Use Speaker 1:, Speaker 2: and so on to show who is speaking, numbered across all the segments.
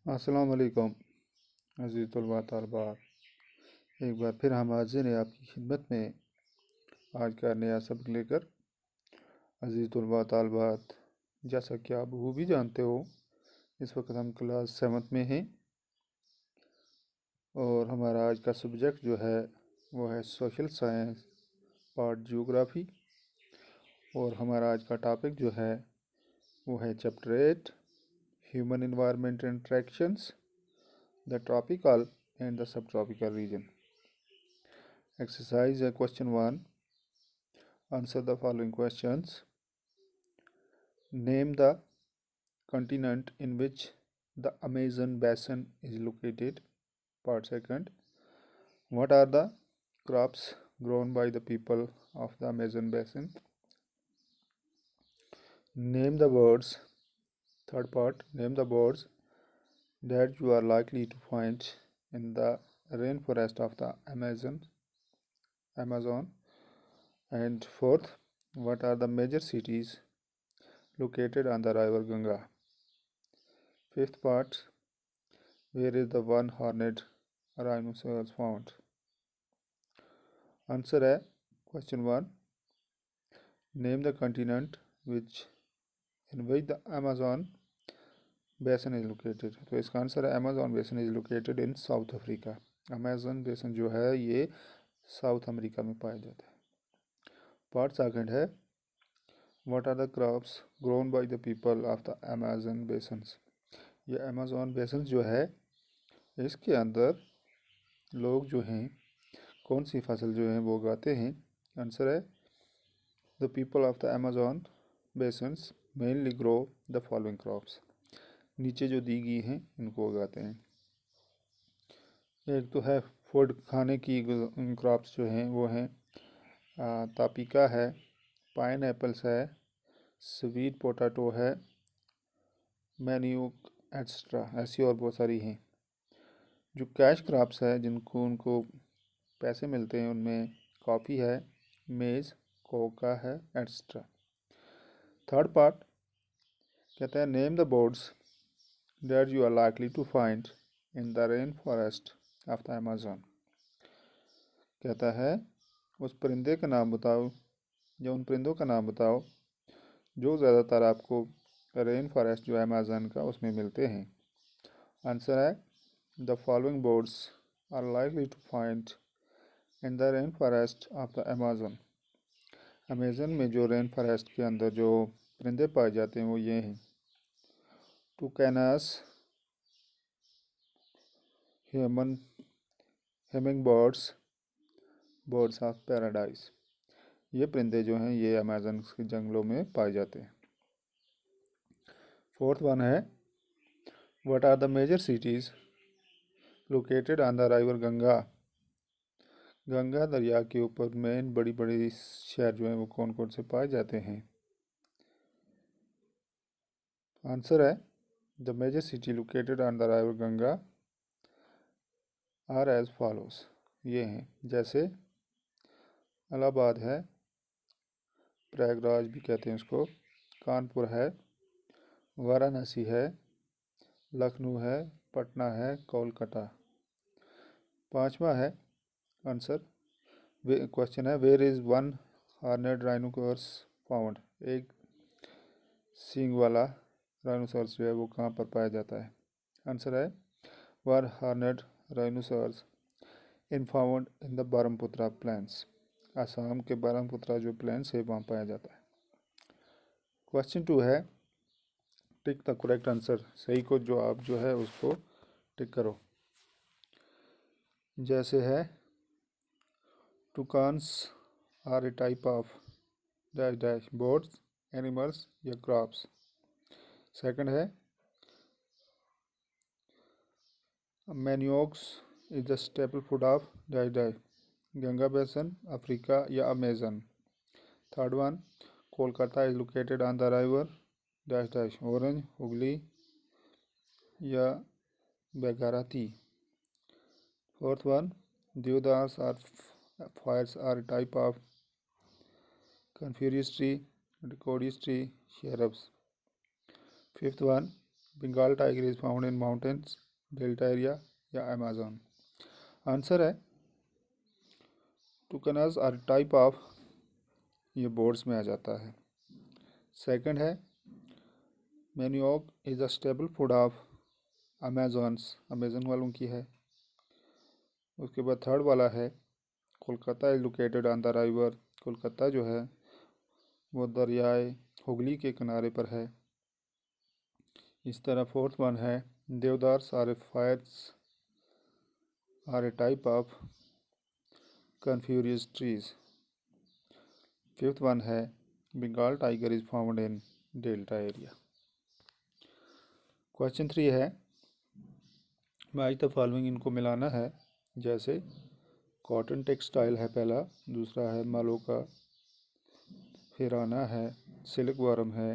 Speaker 1: अस्सलाम वालेकुम अज़ीज़ तलबा तलबात। एक बार फिर हम हाजिर हैं आपकी खिदमत में आज का नया सबक लेकर। अज़ीज़ तलबा तलबात, जैसा कि आप वो भी जानते हो, इस वक्त हम क्लास 7 में हैं और हमारा आज का सब्जेक्ट जो है वो है सोशल साइंस पार्ट जियोग्राफी। और हमारा आज का टॉपिक जो है वो है chapter 8 human environment interactions, the tropical and the sub tropical region. Exercise question 1. Answer the following questions. Name the continent in which the Amazon basin is located. Part 2. What are the crops grown by the people of the Amazon basin? Name the birds. Third part. Name the birds that you are likely to find in the rainforest of the Amazon. And fourth, what are the major cities located on the river Ganga? Fifth part, where is the one-horned rhinoceros found? Answer है question 1. Name the continent in which the Amazon basin is located. तो इसका answer है Amazon basin is located in South Africa. Amazon basin जो है ये south America में पाया जाता है। पार्ट सेकंड है What are the crops grown by the people of the Amazon basins? ये Amazon basin जो है इसके अंदर लोग जो हैं कौन सी फसल जो है वो उगाते हैं। आंसर है the people of the Amazon basins mainly grow the following crops. नीचे जो दी गई हैं इनको उगाते हैं। एक तो है फूड खाने की क्रॉप्स जो हैं वो हैं तापिका है, पाइन एप्पल्स है, स्वीट पोटैटो है, मैन्यूक एक्स्ट्रा, ऐसी और बहुत सारी हैं। जो कैश क्रॉप्स है जिनको उनको पैसे मिलते हैं उनमें कॉफ़ी है, मेज़, कोका है, एक्स्ट्रा। थर्ड पार्ट कहता है name the birds that you are likely to find in the rain forest of the Amazon. कहता है उस परिंदे का नाम बताओ या उन परिंदों का नाम बताओ जो ज़्यादातर आपको रेन फॉरेस्ट जो अमेज़न का उसमें मिलते हैं। आंसर है the following birds are likely to find in the rain forest of the Amazon. Amazon में जो रेन फॉरेस्ट के अंदर जो परिंदे पाए जाते हैं वो ये हैं toucans, humming birds, birds of paradise. ये परिंदे जो हैं ये अमेज़न के जंगलों में पाए जाते हैं। फोर्थ वन है what are the major cities located on the river Ganga. Ganga दरिया के ऊपर मेन बड़ी बड़ी शहर जो हैं वो कौन कौन से पाए जाते हैं। आंसर है the major city located on the river Ganga are as follows. ये हैं जैसे इलाहाबाद है, प्रयागराज भी कहते हैं उसको, कानपुर है, वाराणसी है, लखनऊ है, पटना है, कोलकाता। पांचवा है आंसर क्वेश्चन है where is one horned rhinoceros found. एक सींग वाला राइनोसोरस जो है वो कहाँ पर पाया जाता है। आंसर है one horned rhinoceros in found in the Brahmaputra plains. Assam के ब्रह्मपुत्रा जो प्लेन्स है वहाँ पाया जाता है। क्वेश्चन 2 है टिक द करेक्ट आंसर। सही को जो आप जो है उसको टिक करो। जैसे है toucans are a type of dash dash birds, animals या क्रॉप्स। सेकंड है manioc is the staple food of dash dash, Ganga basin, Africa या Amazon. Third one Kolkata is located on the river dash dash, orange, Hooghly या Bhagirathi. Fourth one deodars are firs are type of coniferous tree, deciduous tree, shrubs. Fifth one Bengal tiger is found in mountains, delta area या Amazon? Answer है toucans are type of, ये birds में आ जाता है। Second है manioc is a stable food of Amazons, Amazon वालों की है। उसके बाद थर्ड वाला है Kolkata is located on the river, Kolkata जो है वो दरियाए हुगली के किनारे पर है। इस तरह फोर्थ वन है deodars are a firs are a type of coniferous trees. Fifth one है Bengal tiger is found in delta area. Question 3 है मैच द फॉलोइंग, इनको मिलाना है। जैसे कॉटन टेक्सटाइल है पहला, दूसरा है मालोका, हिराना है, सिल्क वारम है,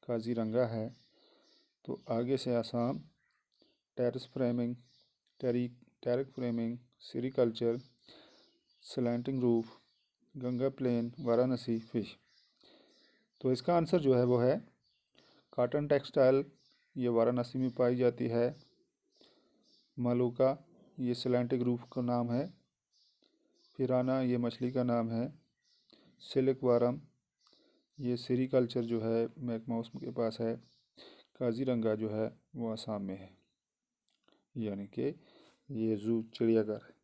Speaker 1: काजीरंगा है। तो आगे से Assam, terrace farming, terrace farming, sericulture, slanting roof, Ganga plain, Varanasi, fish. तो इसका आंसर जो है वो है कॉटन टेक्सटाइल, ये वाराणसी में पाई जाती है। मालूका ये स्लैंटिक रूफ का नाम है। फिराना ये मछली का नाम है। सिल्क वारम ये सीरीकल्चर जो है मैकमाउस के पास है। काजीरंगा जो है वो आसाम में है, यानी कि ये जू चिड़ियाघर है।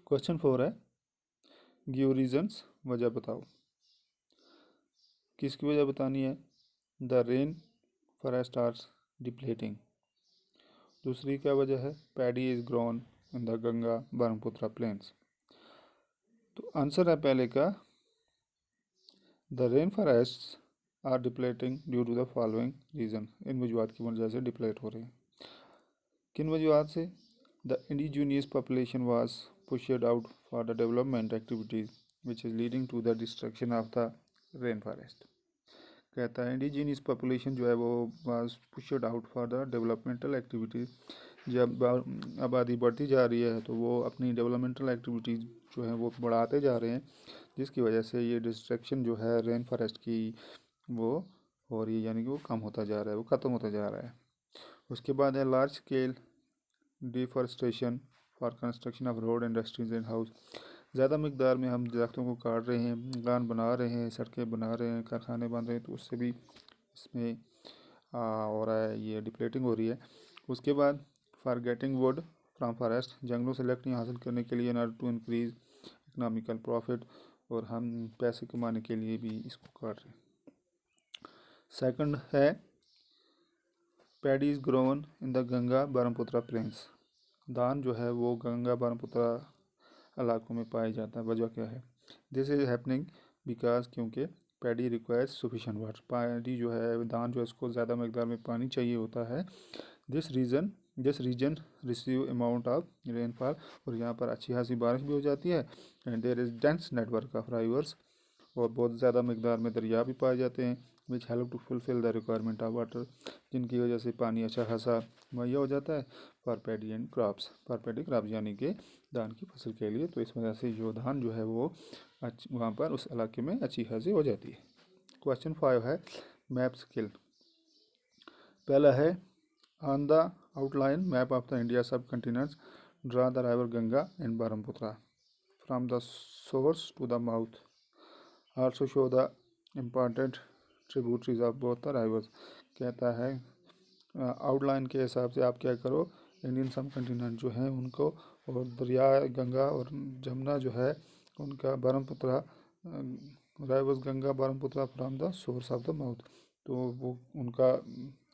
Speaker 1: क्वेश्चन 4 है गिव रीजन्स, वजह बताओ। किसकी वजह बतानी है? The rain forest are depleting. दूसरी क्या वजह है? Paddy is grown in the Ganga Brahmaputra plains. तो आंसर है पहले का the rain forest are depleting due to the following reason. इन वजूहत की वजह से डिप्लेट हो रहे हैं। किन वजूहत से? The indigenous population was pushed out for the development activities which is leading to the destruction of the rain forest. कहता है इंडिजीनियस पॉपुलेशन जो है वो was pushed out for the developmental activities. जब आबादी बढ़ती जा रही है तो वो अपनी डेवलपमेंटल एक्टिविटीज़ जो है वो बढ़ाते जा रहे हैं, जिसकी वजह से ये डिस्ट्रक्शन जो है रेन फॉरेस्ट की वो हो रही है, यानी कि वो कम होता जा रहा है, वो ख़त्म होता जा रहा है। उसके बाद है large scale deforestation for construction of road, industries and house. ज़्यादा मकदार में हम दरख्तों को काट रहे हैं, मकान बना रहे हैं, सड़कें बना रहे हैं, कारखाने बन रहे हैं, तो उससे भी इसमें हो रहा है, ये डिप्लेटिंग हो रही है। उसके बाद for getting wood from forest, जंगलों से लकड़ियाँ हासिल करने के लिए, in order to increase economical profit, और हम पैसे कमाने के लिए भी इसको काट रहे हैं। सेकंड है paddy is grown in the Ganga Brahmaputra plains. धान जो है वो गंगा ब्रह्मपुत्र इलाकों में पाया जाता है। वजह क्या है? दिस इज हैपनिंग बिकॉज क्योंकि paddy requires sufficient water, paddy जो है धान जो है इसको ज़्यादा मकदार में पानी चाहिए होता है। This region receive amount of rainfall, और यहाँ पर अच्छी खासी बारिश भी हो जाती है। And there is dense network of rivers, और बहुत ज़्यादा मकदार में दरिया भी पाए जाते हैं, which help to fulfil the requirement of water, जिनकी वजह से पानी अच्छा खासा मुहैया हो जाता है for paddy and crops, for paddy crops यानी कि धान की फसल के लिए। तो इस वजह से जो धान जो है वो वहाँ पर उस इलाके में अच्छी खासी हो जाती है। क्वेश्चन 5 है मैप स्किल। पहला है on the outline map of the India subcontinents draw the river Ganga and Brahmaputra from the source to the mouth, also show the important tributaries of both the rivers. कहता है outline के हिसाब से आप क्या करो, इंडियन सब कंटिनेंट जो हैं उनको, और दरिया गंगा और जमुना जो है उनका Brahmaputra reverse Ganga Brahmaputra from the source of the mouth, तो वो उनका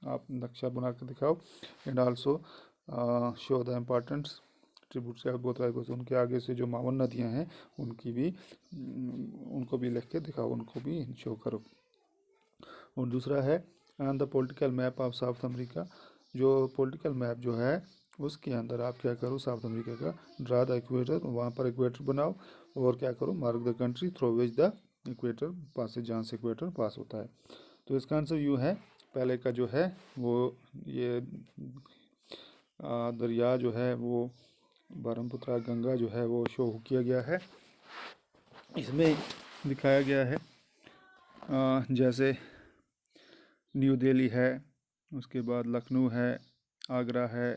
Speaker 1: आप नक्शा बना कर दिखाओ। And also show the important tributary of both reverse, उनके आगे से जो 52 नदियाँ हैं उनकी भी उनको भी लिख के दिखाओ, उनको भी शो करो। और दूसरा है on the political map of South America, जो पॉलिटिकल मैप जो है उसके अंदर आप क्या करो, साउथ अमेरिका का ड्रा द इक्वेटर, वहाँ पर इक्वेटर बनाओ, और क्या करो mark the country through which the equator pass, जहाँ से इक्वेटर पास होता है। तो इसका आंसर यूँ है, पहले का जो है वो ये दरिया जो है वो ब्रह्मपुत्र गंगा जो है वो शो किया गया है। इसमें दिखाया गया है जैसे न्यू दिल्ली है, उसके बाद लखनऊ है, आगरा है,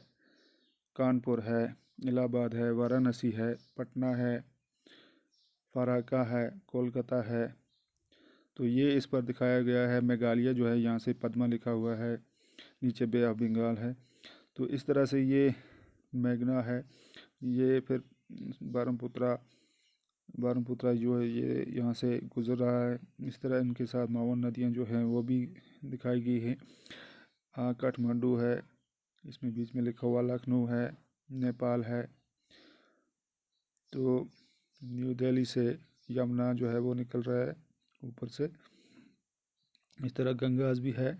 Speaker 1: कानपुर है, इलाहाबाद है, वाराणसी है, पटना है, फराक्का है, कोलकाता है। तो ये इस पर दिखाया गया है। मेघालय जो है यहाँ से पद्मा लिखा हुआ है, नीचे बे ऑफ बंगाल है। तो इस तरह से ये मेघना है। ये फिर ब्रह्मपुत्रा ब्रह्मपुत्रा जो है ये यहाँ से गुजर रहा है। इस तरह इनके साथ मावन नदियाँ जो हैं वो भी दिखाई गई हैं। काठमांडू है, इसमें बीच में लिखा हुआ लखनऊ है, नेपाल है। तो न्यू दिल्ली से यमुना जो है वो निकल रहा है ऊपर से। इस तरह गंगाज भी है।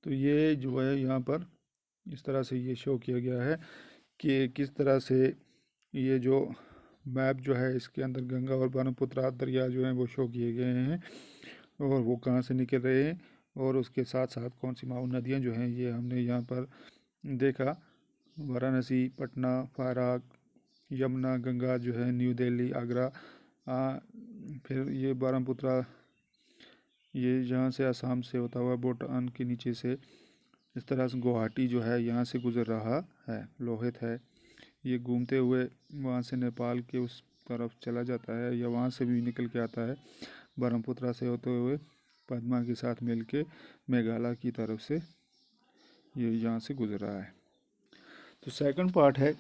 Speaker 1: तो ये जो है यहाँ पर इस तरह से ये शो किया गया है कि किस तरह से ये जो मैप जो है इसके अंदर गंगा और ब्रह्मपुत्र दरिया जो हैं वो शो किए गए हैं और वो कहाँ से निकल रहे हैं और उसके साथ साथ कौन सी माउंट नदियाँ जो हैं ये हमने यहाँ पर देखा। वाराणसी, पटना, फाराक, यमुना, गंगा जो है, न्यू दिल्ली, आगरा, फिर ये ब्रह्मपुत्र ये जहाँ से असम से होता हुआ भूटान के नीचे से इस तरह से गुवाहाटी जो है यहाँ से गुजर रहा है। लोहित है, ये घूमते हुए वहाँ से नेपाल के उस तरफ चला जाता है या वहाँ से भी निकल के आता है ब्रह्मपुत्रा से होते हुए पद्मा के साथ मिल के मेघालय की तरफ से ये यहाँ से गुजर रहा है। तो सेकंड पार्ट है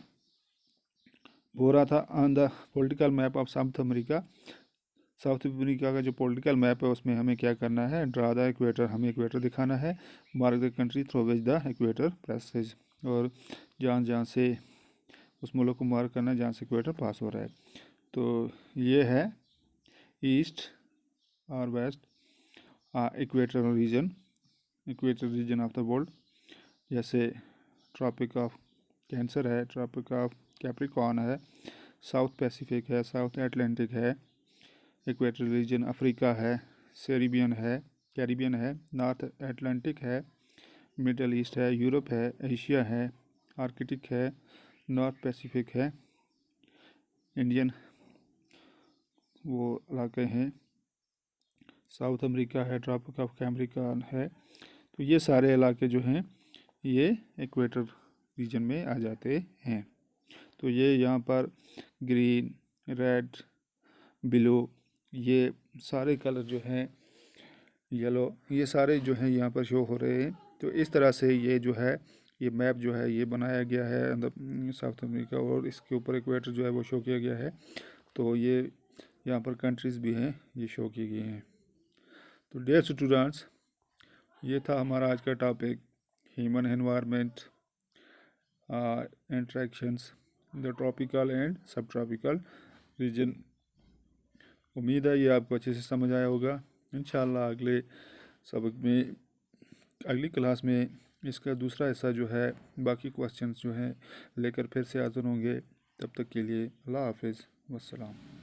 Speaker 1: हो रहा था on the political map of South America. South America का जो पॉलिटिकल मैप है उसमें हमें क्या करना है, ड्रा द इक्वेटर, हमें इक्वेटर दिखाना है। Mark the country through which the equator passage, और जहाँ जहाँ से उस मुल्क को मार्क करना है जहाँ से इक्वेटर पास हो रहा है। तो ये है ईस्ट और west equator region of the world. जैसे ट्रॉपिक ऑफ कैंसर है, ट्रॉपिक ऑफ कैप्रिकॉर्न है, साउथ पैसिफिक है, साउथ एटलांटिक है, इक्वेटर रीजन अफ्रीका है, कैरिबियन है, नॉर्थ एटलांटिक है, मिडल ईस्ट है, यूरोप है, एशिया है, आर्कटिक है, नॉर्थ पैसिफिक है, इंडियन वो इलाके हैं, साउथ अमेरिका है, ट्रॉपिक ऑफ कैप्रिकॉर्न है। तो ये सारे इलाके जो हैं ये इक्वेटर रीजन में आ जाते हैं। तो ये यहाँ पर ग्रीन, रेड, ब्लू, ये सारे कलर जो हैं, येलो, ये सारे जो हैं यहाँ पर शो हो रहे हैं। तो इस तरह से ये जो है ये मैप जो है ये बनाया गया है अंदर साउथ अमेरिका, और इसके ऊपर इक्वेटर जो है वो शो किया गया है। तो ये यहाँ पर कंट्रीज़ भी हैं ये शो किए गए हैं। तो डियर स्टूडेंट्स, ये था हमारा आज का topic, human environment interactions the tropical and सब ट्रॉपिकल रीजन। उम्मीद है ये आपको अच्छे से समझ आया होगा। इंशाल्लाह अगले सबक में, अगली क्लास में इसका दूसरा हिस्सा जो है, बाकी क्वेश्चंस जो हैं लेकर फिर से हाज़िर होंगे। तब तक के लिए अल्लाह हाफिज़, वस्सलाम।